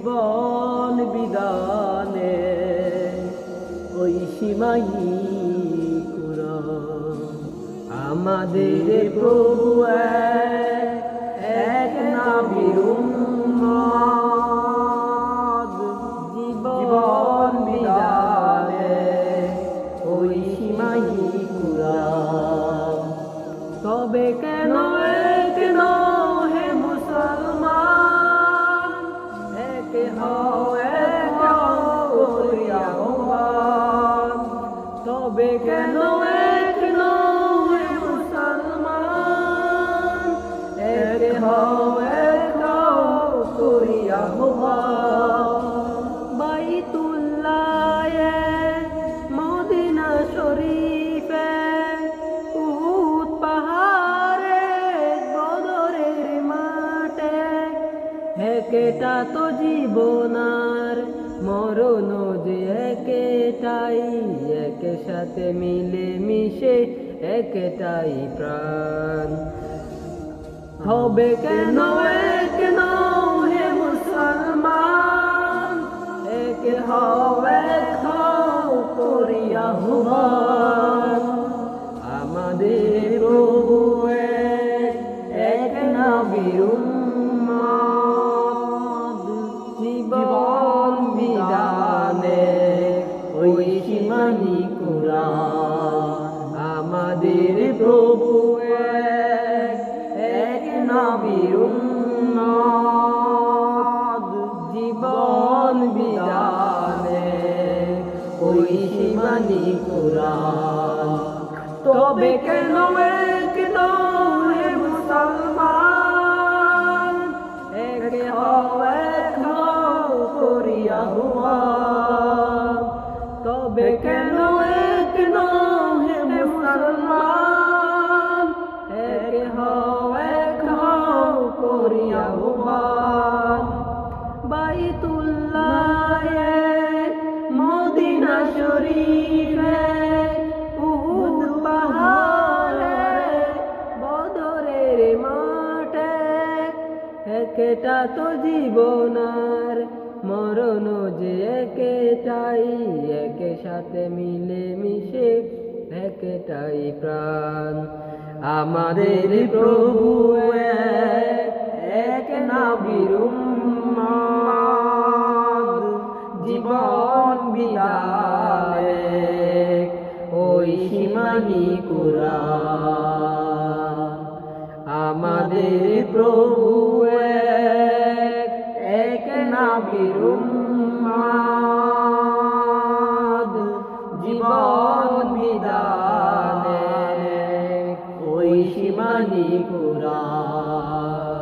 জীবন বিদানে ওই সীমাই কুরআন। আমাদের প্রভু এক নবীর উম্মত, জীবন বিদানে ওই সীমাই কুরআন। তবে কেন হে মুসলমান, এক হও করি আহ্বান। তবে কেন হে মুসলমান, এক হও করি আহ্বান। বাইতুল্লাহ মদিনা শরীফে উহুদ পাহাড়ে বদরের মাঠে, একেটা তো জীবনার মরণ যে একেটাই, একের সাথে মিলে মিশে একটাই প্রাণ। হবে কেন হে মুসলমান, এক হও করি আহ্বান। আমাদের প্রভু এক নবীর উম্মত, জীবন বিদানে ওই সীমাই কুরআন। আমাদের প্রভু এক নবীর উম্মত, জীবন বিদানে ওই সীমাই কুরআন। তবে কেন হে মুসলমান, এক হও করি আহ্বান। তবে কেন হে মুসলমান, এক হও করি আহ্বান। বাইতুল্লাহ মদিনা শরীফে উহুদ পাহাড়ে বদরের মাঠে, একেটা তো জীবনার মরণ যে একেটাই, একের সাথে মিলে মিশে একটাই প্রাণ। আমাদের প্রভু এক নবীর উম্মত, জীবন বিদানে ওই সীমাই কুরআন। আমাদের প্রভু এক নবীর উম্মত, জীবন বিদানে ওই সীমাই